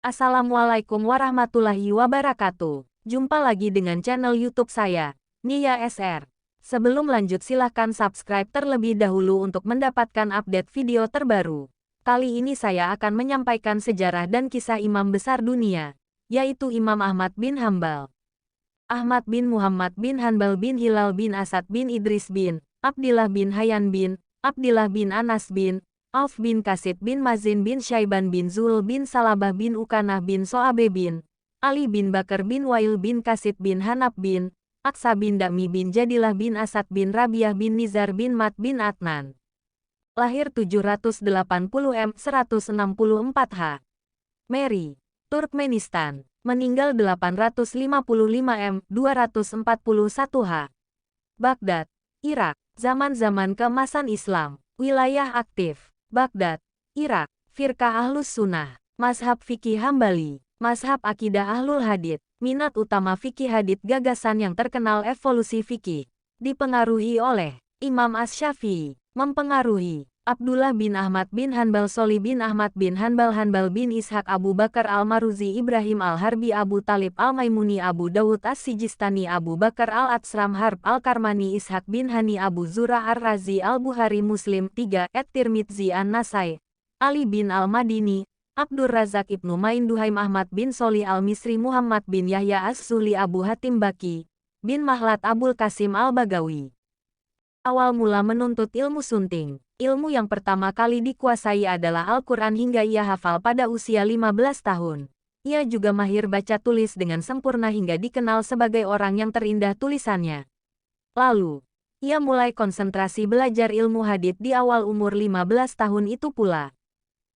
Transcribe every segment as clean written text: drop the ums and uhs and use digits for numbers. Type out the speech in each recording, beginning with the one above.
Assalamualaikum warahmatullahi wabarakatuh. Jumpa lagi dengan channel YouTube saya, Nia SR. Sebelum lanjut silahkan subscribe terlebih dahulu untuk mendapatkan update video terbaru. Kali ini saya akan menyampaikan sejarah dan kisah imam besar dunia, yaitu Imam Ahmad bin Hambal. Ahmad bin Muhammad bin Hanbal bin Hilal bin Asad bin Idris bin Abdillah bin Hayyan bin Abdillah bin Anas bin Auf bin Qasid bin Mazin bin Syaiban bin Zul bin Salabah bin Ukanah bin So'abe bin Ali bin Bakar bin Wail bin Qasid bin Hanab bin Aksa bin Dami bin Jadilah bin Asad bin Rabiah bin Nizar bin Mat bin Adnan. Lahir 780 M 164 H. Mary, Turkmenistan. Meninggal 855 M 241 H. Baghdad, Irak. Zaman-zaman keemasan Islam. Wilayah aktif. Baghdad, Irak. Firqah Ahlus Sunnah. Mazhab Fikih Hambali. Mazhab Akidah Ahlul Hadits. Minat utama fikih hadits gagasan yang terkenal evolusi fikih. Dipengaruhi oleh Imam Asy-Syafi'i. Mempengaruhi Abdullah bin Ahmad bin Hanbal, Soli bin Ahmad bin Hanbal, Hanbal bin Ishaq, Abu Bakar Al-Maruzi, Ibrahim Al-Harbi, Abu Talib Al-Maimuni, Abu Dawud As-Sijistani, Abu Bakar Al-Atsram, Harb Al-Karmani, Ishaq bin Hani, Abu Zura Ar-Razi, Al-Bukhari, Muslim 3, At-Tirmidzi, An-Nasai, Ali bin Al-Madini, Abdur Razak Ibnu Main, Duhaim Ahmad bin Soli Al-Misri, Muhammad bin Yahya As-Suli, Abu Hatim Baki bin Mahlat, Abul Qasim Al-Bagawi. Awal mula menuntut ilmu sunting. Ilmu yang pertama kali dikuasai adalah Al-Quran hingga ia hafal pada usia 15 tahun. Ia juga mahir baca tulis dengan sempurna hingga dikenal sebagai orang yang terindah tulisannya. Lalu, ia mulai konsentrasi belajar ilmu hadits di awal umur 15 tahun itu pula.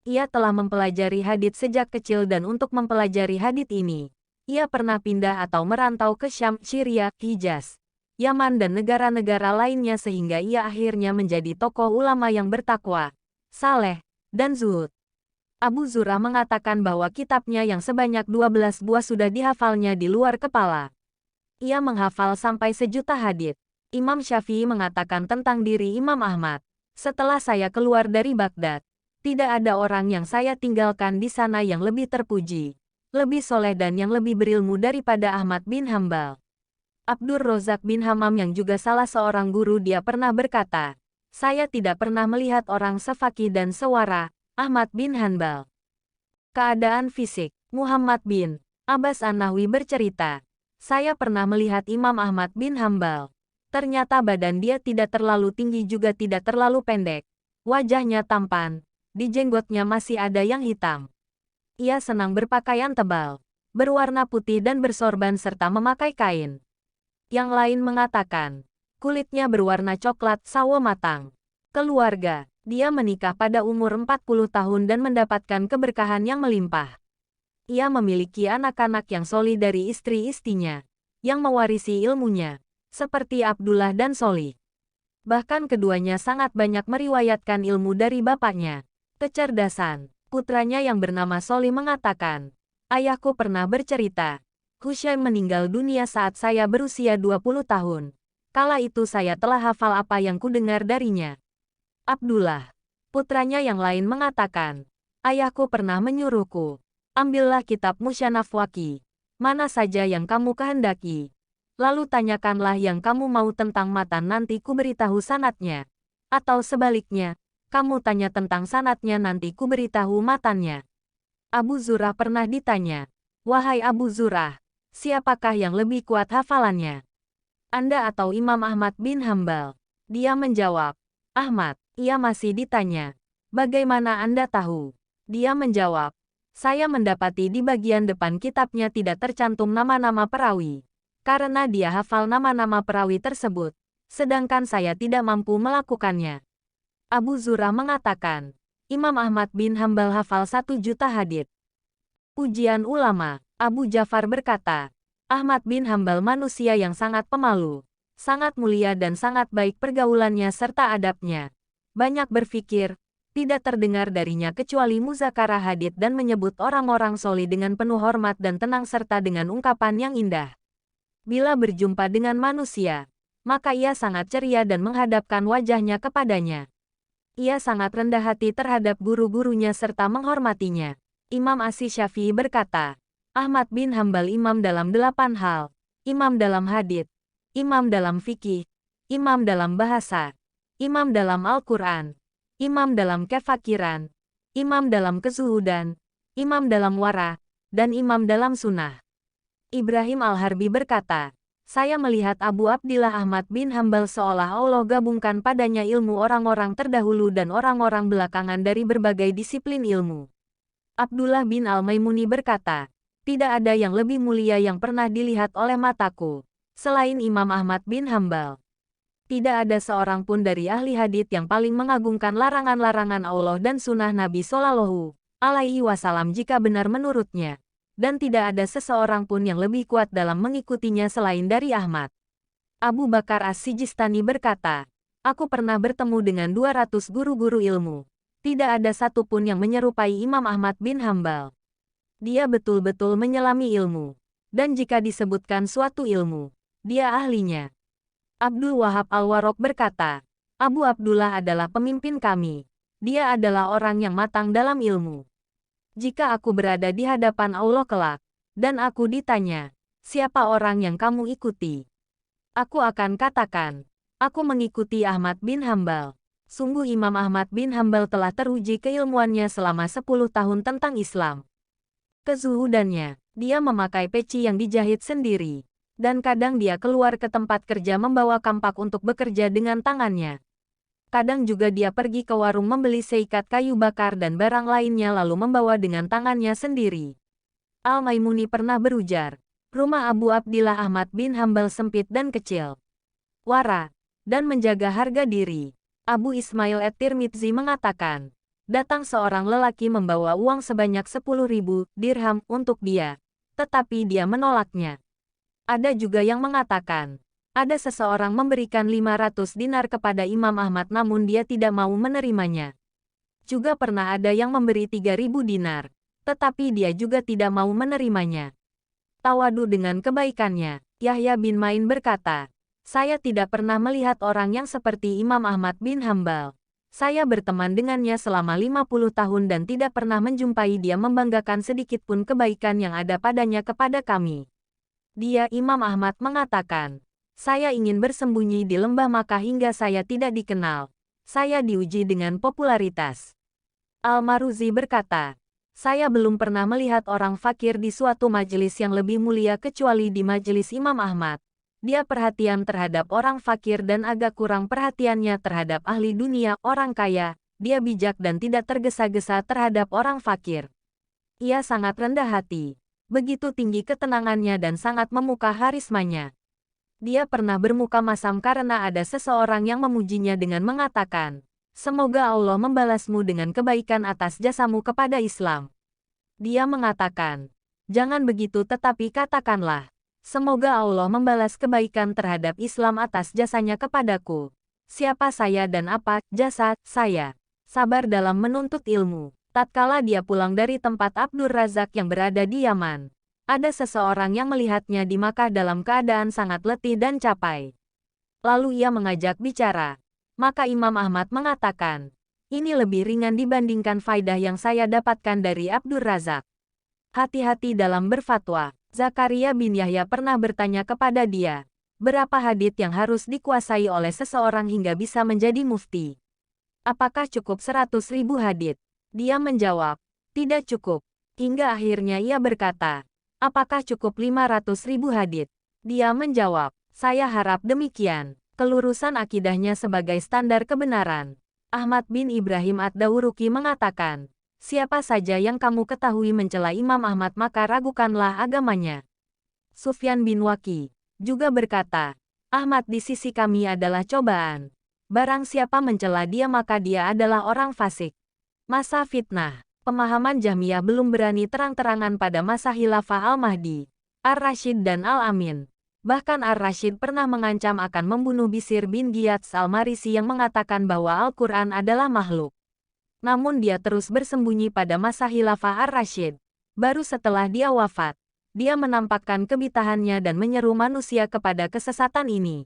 Ia telah mempelajari hadits sejak kecil dan untuk mempelajari hadits ini, ia pernah pindah atau merantau ke Syam, Syria, Hijaz, Yaman dan negara-negara lainnya sehingga ia akhirnya menjadi tokoh ulama yang bertakwa, saleh, dan zuhud. Abu Zur'ah mengatakan bahwa kitabnya yang sebanyak 12 buah sudah dihafalnya di luar kepala. Ia menghafal sampai 1.000.000 hadits. Imam Syafi'i mengatakan tentang diri Imam Ahmad, "Setelah saya keluar dari Baghdad, tidak ada orang yang saya tinggalkan di sana yang lebih terpuji, lebih soleh dan yang lebih berilmu daripada Ahmad bin Hambal." Abdur Rozak bin Hammam yang juga salah seorang guru dia pernah berkata, "Saya tidak pernah melihat orang sefaqih dan sewara Ahmad bin Hanbal." Keadaan fisik. Muhammad bin Abbas An-Nahwi bercerita, "Saya pernah melihat Imam Ahmad bin Hambal. Ternyata badan dia tidak terlalu tinggi juga tidak terlalu pendek. Wajahnya tampan, di jenggotnya masih ada yang hitam. Ia senang berpakaian tebal, berwarna putih dan bersorban serta memakai kain." Yang lain mengatakan, kulitnya berwarna coklat sawo matang. Keluarga, dia menikah pada umur 40 tahun dan mendapatkan keberkahan yang melimpah. Ia memiliki anak-anak yang solih dari istri-istrinya, yang mewarisi ilmunya, seperti Abdullah dan Soli. Bahkan keduanya sangat banyak meriwayatkan ilmu dari bapaknya. Kecerdasan, putranya yang bernama Soli mengatakan, "Ayahku pernah bercerita, Hushaim meninggal dunia saat saya berusia 20 tahun. Kala itu saya telah hafal apa yang kudengar darinya." Abdullah, putranya yang lain mengatakan, "Ayahku pernah menyuruhku, ambillah kitab Musyanaf Waqi, mana saja yang kamu kehendaki. Lalu tanyakanlah yang kamu mau tentang matan nanti kuberitahu sanadnya. Atau sebaliknya, kamu tanya tentang sanadnya nanti kuberitahu matannya." Abu Zur'ah pernah ditanya, "Wahai Abu Zur'ah, siapakah yang lebih kuat hafalannya? Anda atau Imam Ahmad bin Hambal?" Dia menjawab, "Ahmad." Ia masih ditanya, "Bagaimana Anda tahu?" Dia menjawab, "Saya mendapati di bagian depan kitabnya tidak tercantum nama-nama perawi. Karena dia hafal nama-nama perawi tersebut, sedangkan saya tidak mampu melakukannya." Abu Zur'ah mengatakan, Imam Ahmad bin Hambal hafal 1.000.000 hadits. Ujian ulama. Abu Ja'far berkata, Ahmad bin Hambal manusia yang sangat pemalu, sangat mulia dan sangat baik pergaulannya serta adabnya. Banyak berfikir, tidak terdengar darinya kecuali muzakarah hadits dan menyebut orang-orang solih dengan penuh hormat dan tenang serta dengan ungkapan yang indah. Bila berjumpa dengan manusia, maka ia sangat ceria dan menghadapkan wajahnya kepadanya. Ia sangat rendah hati terhadap guru-gurunya serta menghormatinya. Imam Asy-Syafi'i berkata, Ahmad bin Hambal imam dalam 8 hal, imam dalam hadits, imam dalam fikih, imam dalam bahasa, imam dalam Al-Quran, imam dalam kefakiran, imam dalam kezuhudan, imam dalam wara, dan imam dalam sunnah. Ibrahim Al-Harbi berkata, saya melihat Abu Abdillah Ahmad bin Hambal seolah Allah gabungkan padanya ilmu orang-orang terdahulu dan orang-orang belakangan dari berbagai disiplin ilmu. Abdullah bin Al-Maimuni berkata, tidak ada yang lebih mulia yang pernah dilihat oleh mataku, selain Imam Ahmad bin Hambal. Tidak ada seorang pun dari ahli hadits yang paling mengagungkan larangan-larangan Allah dan sunnah Nabi Shallallahu Alaihi Wasallam jika benar menurutnya. Dan tidak ada seseorang pun yang lebih kuat dalam mengikutinya selain dari Ahmad. Abu Bakar As-Sijistani berkata, aku pernah bertemu dengan 200 guru-guru ilmu. Tidak ada satupun yang menyerupai Imam Ahmad bin Hambal. Dia betul-betul menyelami ilmu. Dan jika disebutkan suatu ilmu, dia ahlinya. Abdul Wahab Al-Warraq berkata, Abu Abdullah adalah pemimpin kami. Dia adalah orang yang matang dalam ilmu. Jika aku berada di hadapan Allah kelak, dan aku ditanya, siapa orang yang kamu ikuti? Aku akan katakan, aku mengikuti Ahmad bin Hambal. Sungguh Imam Ahmad bin Hambal telah teruji keilmuannya selama 10 tahun tentang Islam. Kezuhudannya, dia memakai peci yang dijahit sendiri. Dan kadang dia keluar ke tempat kerja membawa kampak untuk bekerja dengan tangannya. Kadang juga dia pergi ke warung membeli seikat kayu bakar dan barang lainnya lalu membawa dengan tangannya sendiri. Al-Maimuni pernah berujar, rumah Abu Abdillah Ahmad bin Hambal sempit dan kecil. Wara, dan menjaga harga diri. Abu Ismail At-Tirmidzi mengatakan, datang seorang lelaki membawa uang sebanyak 10.000 dirham untuk dia, tetapi dia menolaknya. Ada juga yang mengatakan, ada seseorang memberikan 500 dinar kepada Imam Ahmad namun dia tidak mau menerimanya. Juga pernah ada yang memberi 3.000 dinar, tetapi dia juga tidak mau menerimanya. Tawadu dengan kebaikannya, Yahya bin Ma'in berkata, saya tidak pernah melihat orang yang seperti Imam Ahmad bin Hambal. Saya berteman dengannya selama 50 tahun dan tidak pernah menjumpai dia membanggakan sedikitpun kebaikan yang ada padanya kepada kami. Dia Imam Ahmad mengatakan, saya ingin bersembunyi di lembah Makkah hingga saya tidak dikenal. Saya diuji dengan popularitas. Al-Maruzi berkata, saya belum pernah melihat orang fakir di suatu majelis yang lebih mulia kecuali di majelis Imam Ahmad. Dia perhatian terhadap orang fakir dan agak kurang perhatiannya terhadap ahli dunia, orang kaya. Dia bijak dan tidak tergesa-gesa terhadap orang fakir. Ia sangat rendah hati. Begitu tinggi ketenangannya dan sangat memuka harismanya. Dia pernah bermuka masam karena ada seseorang yang memujinya dengan mengatakan, semoga Allah membalasmu dengan kebaikan atas jasamu kepada Islam. Dia mengatakan, jangan begitu tetapi katakanlah, semoga Allah membalas kebaikan terhadap Islam atas jasanya kepadaku. Siapa saya dan apa jasa saya? Sabar dalam menuntut ilmu. Tatkala dia pulang dari tempat Abdur Razak yang berada di Yaman, ada seseorang yang melihatnya di Makkah dalam keadaan sangat letih dan capai. Lalu ia mengajak bicara. Maka Imam Ahmad mengatakan, ini lebih ringan dibandingkan faidah yang saya dapatkan dari Abdur Razak. Hati-hati dalam berfatwa. Zakaria bin Yahya pernah bertanya kepada dia, berapa hadits yang harus dikuasai oleh seseorang hingga bisa menjadi mufti? Apakah cukup 100.000 hadits? Dia menjawab, tidak cukup. Hingga akhirnya ia berkata, apakah cukup 500.000 hadits? Dia menjawab, saya harap demikian. Kelurusan akidahnya sebagai standar kebenaran. Ahmad bin Ibrahim Ad-Dawuruki mengatakan, siapa saja yang kamu ketahui mencela Imam Ahmad maka ragukanlah agamanya. Sufyan bin Waki juga berkata, Ahmad di sisi kami adalah cobaan. Barang siapa mencela dia maka dia adalah orang fasik. Masa fitnah, pemahaman Jahmiyah belum berani terang-terangan pada masa Khilafah Al-Mahdi, Ar-Rasyid dan Al-Amin. Bahkan Ar-Rasyid pernah mengancam akan membunuh Bishr bin Ghiyath Al-Marisi yang mengatakan bahwa Al-Quran adalah makhluk. Namun dia terus bersembunyi pada masa Khilafah Ar-Rasyid. Baru setelah dia wafat, dia menampakkan kebitahannya dan menyeru manusia kepada kesesatan ini.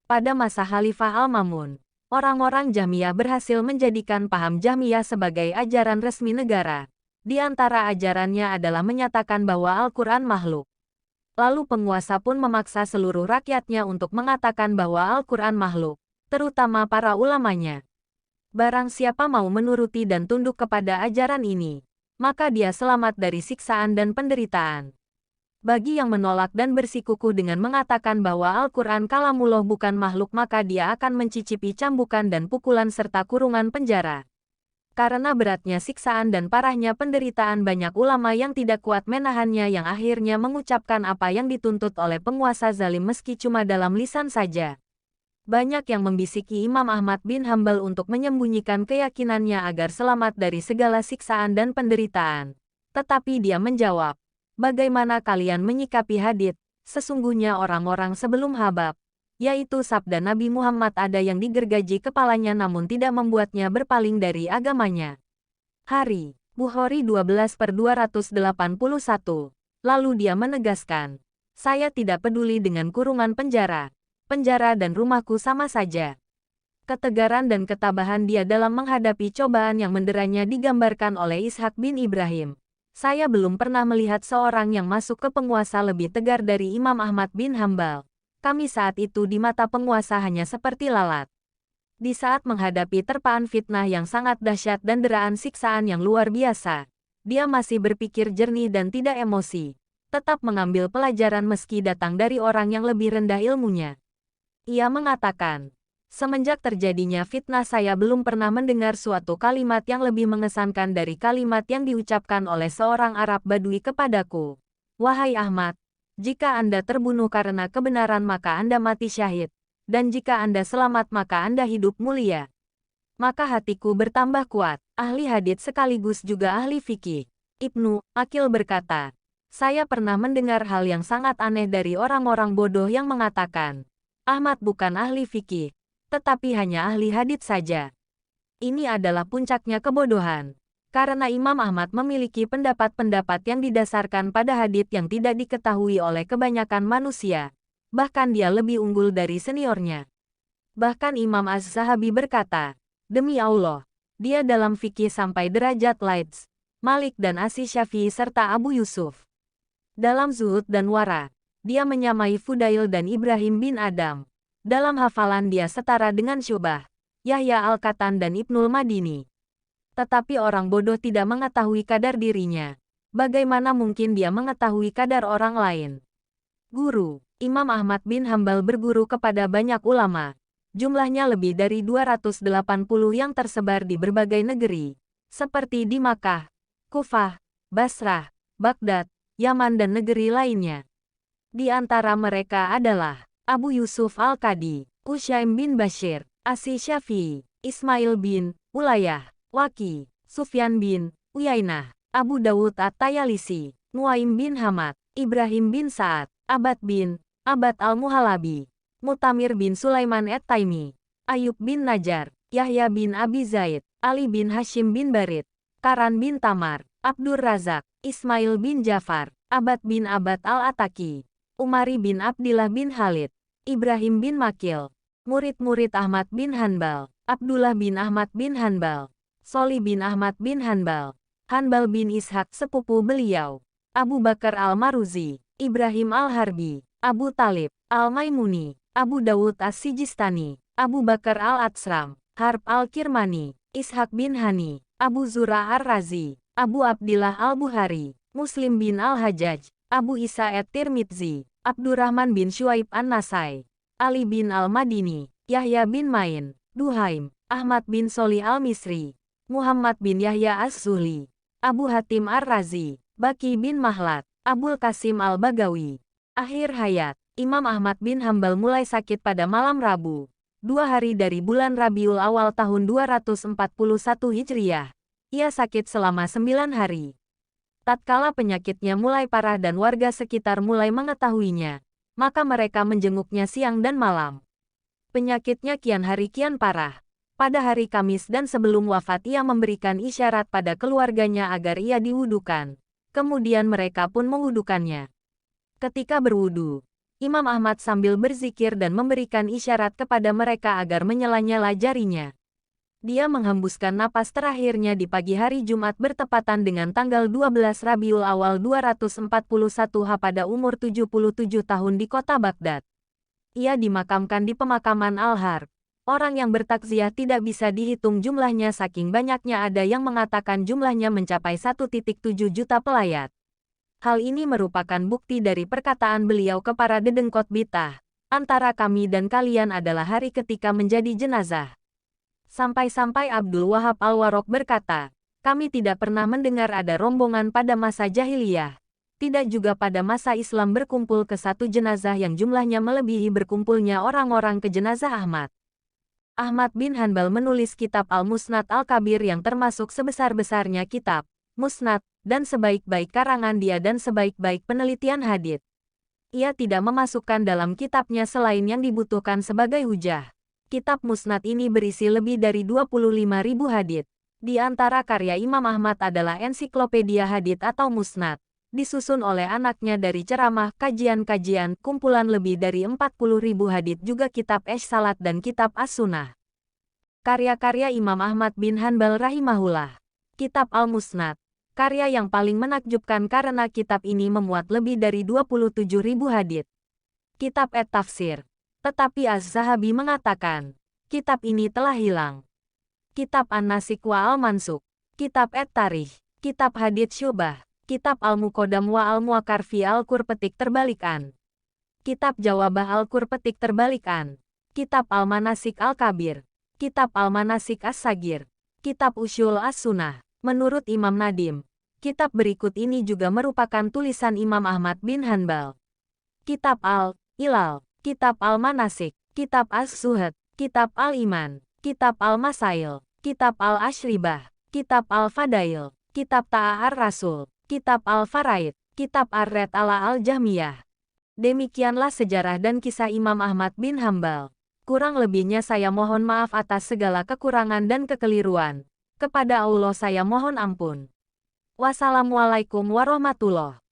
Pada masa Khalifah Al-Mamun, orang-orang Jahmiyah berhasil menjadikan paham Jahmiyah sebagai ajaran resmi negara. Di antara ajarannya adalah menyatakan bahwa Al-Quran makhluk. Lalu penguasa pun memaksa seluruh rakyatnya untuk mengatakan bahwa Al-Quran makhluk, terutama para ulamanya. Barang siapa mau menuruti dan tunduk kepada ajaran ini, maka dia selamat dari siksaan dan penderitaan. Bagi yang menolak dan bersikukuh dengan mengatakan bahwa Al-Quran kalamullah bukan makhluk, maka dia akan mencicipi cambukan dan pukulan serta kurungan penjara. Karena beratnya siksaan dan parahnya penderitaan, banyak ulama yang tidak kuat menahannya yang akhirnya mengucapkan apa yang dituntut oleh penguasa zalim meski cuma dalam lisan saja. Banyak yang membisiki Imam Ahmad bin Hambal untuk menyembunyikan keyakinannya agar selamat dari segala siksaan dan penderitaan. Tetapi dia menjawab, "Bagaimana kalian menyikapi hadits? Sesungguhnya orang-orang sebelum Habab, yaitu sabda Nabi Muhammad, ada yang digergaji kepalanya namun tidak membuatnya berpaling dari agamanya." Hari Bukhari 12/281. Lalu dia menegaskan, "Saya tidak peduli dengan kurungan penjara dan rumahku sama saja." Ketegaran dan ketabahan dia dalam menghadapi cobaan yang menderanya digambarkan oleh Ishaq bin Ibrahim. "Saya belum pernah melihat seorang yang masuk ke penguasa lebih tegar dari Imam Ahmad bin Hambal. Kami saat itu di mata penguasa hanya seperti lalat." Di saat menghadapi terpaan fitnah yang sangat dahsyat dan deraan siksaan yang luar biasa, dia masih berpikir jernih dan tidak emosi, tetap mengambil pelajaran meski datang dari orang yang lebih rendah ilmunya. Ia mengatakan, "Semenjak terjadinya fitnah saya belum pernah mendengar suatu kalimat yang lebih mengesankan dari kalimat yang diucapkan oleh seorang Arab Badui kepadaku. Wahai Ahmad, jika Anda terbunuh karena kebenaran maka Anda mati syahid, dan jika Anda selamat maka Anda hidup mulia." Maka hatiku bertambah kuat. Ahli hadits sekaligus juga ahli fikih, Ibnu Aqil berkata, "Saya pernah mendengar hal yang sangat aneh dari orang-orang bodoh yang mengatakan, Ahmad bukan ahli fikih, tetapi hanya ahli hadits saja. Ini adalah puncaknya kebodohan. Karena Imam Ahmad memiliki pendapat-pendapat yang didasarkan pada hadits yang tidak diketahui oleh kebanyakan manusia. Bahkan dia lebih unggul dari seniornya." Bahkan Imam Az-Zahabi berkata, "Demi Allah, dia dalam fikih sampai derajat Laits, Malik dan Asy-Syafi'i serta Abu Yusuf. Dalam zuhud dan wara, dia menyamai Fudail dan Ibrahim bin Adam. Dalam hafalan dia setara dengan Syu'bah, Yahya Al-Qattan dan Ibnul Madini. Tetapi orang bodoh tidak mengetahui kadar dirinya. Bagaimana mungkin dia mengetahui kadar orang lain?" Guru Imam Ahmad bin Hambal berguru kepada banyak ulama. Jumlahnya lebih dari 280 yang tersebar di berbagai negeri, seperti di Makkah, Kufah, Basrah, Baghdad, Yaman dan negeri lainnya. Di antara mereka adalah Abu Yusuf Al-Qadi, Usyaim bin Bashir, Asy-Syafi'i, Ismail bin Ulayah, Waki, Sufyan bin Uyainah, Abu Dawud At-Tayalisi, Nuaim bin Hamad, Ibrahim bin Sa'ad, Abad bin Abad Al-Muhalabi, Mutamir bin Sulaiman At-Taimi, Ayub bin Najjar, Yahya bin Abi Zaid, Ali bin Hashim bin Barid, Karan bin Tamar, Abdur Razak, Ismail bin Jafar, Abad bin Abad Al-Ataki, Umari bin Abdillah bin Khalid, Ibrahim bin Makil, murid-murid Ahmad bin Hanbal, Abdullah bin Ahmad bin Hanbal, Soli bin Ahmad bin Hanbal, Hanbal bin Ishaq sepupu beliau, Abu Bakar Al-Maruzi, Ibrahim Al-Harbi, Abu Talib, Al-Maimuni, Abu Dawud As-Sijistani, Abu Bakar Al-Atsram, Harb Al-Kirmani, Ishaq bin Hani, Abu Zura Ar-Razi, Abu Abdillah Al-Buhari, Muslim bin Al-Hajjaj, Abu Isa At-Tirmidzi, Abdurrahman bin Syuaib An-Nasai, Ali bin Al-Madini, Yahya bin Ma'in, Duhaim, Ahmad bin Soli Al-Misri, Muhammad bin Yahya Az-Zuhli, Abu Hatim Ar-Razi, Baki bin Mahlat, Abul Qasim Al-Bagawi. Akhir hayat, Imam Ahmad bin Hambal mulai sakit pada malam Rabu, 2 hari dari bulan Rabiul Awal tahun 241 Hijriah. Ia sakit selama 9 hari. Tatkala penyakitnya mulai parah dan warga sekitar mulai mengetahuinya, maka mereka menjenguknya siang dan malam. Penyakitnya kian hari kian parah. Pada hari Kamis dan sebelum wafat ia memberikan isyarat pada keluarganya agar ia diwudukan. Kemudian mereka pun mewudukannya. Ketika berwudu, Imam Ahmad sambil berzikir dan memberikan isyarat kepada mereka agar menyela-nyela jarinya. Dia menghembuskan napas terakhirnya di pagi hari Jumat bertepatan dengan tanggal 12 Rabiul Awal 241 pada umur 77 tahun di kota Baghdad. Ia dimakamkan di pemakaman Al-Harb. Orang yang bertakziah tidak bisa dihitung jumlahnya saking banyaknya, ada yang mengatakan jumlahnya mencapai 1,7 juta pelayat. Hal ini merupakan bukti dari perkataan beliau ke para dedengkot Bitah. Antara kami dan kalian adalah hari ketika menjadi jenazah. Sampai-sampai Abdul Wahab Al-Warraq berkata, kami tidak pernah mendengar ada rombongan pada masa jahiliyah. Tidak juga pada masa Islam berkumpul ke satu jenazah yang jumlahnya melebihi berkumpulnya orang-orang ke jenazah Ahmad. Ahmad bin Hanbal menulis kitab Al-Musnad Al-Kabir yang termasuk sebesar-besarnya kitab Musnad, dan sebaik-baik karangan dia dan sebaik-baik penelitian hadits. Ia tidak memasukkan dalam kitabnya selain yang dibutuhkan sebagai hujah. Kitab Musnad ini berisi lebih dari 25.000 hadits. Di antara karya Imam Ahmad adalah ensiklopedia hadits atau Musnad, disusun oleh anaknya dari ceramah, kajian-kajian, kumpulan lebih dari 40.000 hadits, juga kitab Salat dan kitab As-Sunnah. Karya-karya Imam Ahmad bin Hanbal rahimahullah. Kitab Al-Musnad, karya yang paling menakjubkan karena kitab ini memuat lebih dari 27.000 hadits. Kitab At-Tafsir. Tetapi Az-Zahabi mengatakan, kitab ini telah hilang. Kitab An-Nasik wa Al-Mansuk, Kitab At-Tarikh, Kitab Hadits Syubah, Kitab Al-Muqaddam wa Al-Muakkar fi Al-Qur petik terbalikan, Kitab Jawabah Al-Qur petik terbalikan, Kitab Al-Manasik Al-Kabir, Kitab Al-Manasik As-Sagir, Kitab Usyul As-Sunnah. Menurut Imam Nadim, kitab berikut ini juga merupakan tulisan Imam Ahmad bin Hanbal. Kitab Al-Ilal, Kitab Al-Manasik, Kitab As-Suhad, Kitab Al-Iman, Kitab Al-Masail, Kitab Al-Ashribah, Kitab Al-Fadail, Kitab Ta'ar Rasul, Kitab Al-Faraid, Kitab Ar-Red ala Al-Jahmiyah. Demikianlah sejarah dan kisah Imam Ahmad bin Hanbal. Kurang lebihnya saya mohon maaf atas segala kekurangan dan kekeliruan. Kepada Allah saya mohon ampun. Wassalamualaikum warahmatullahi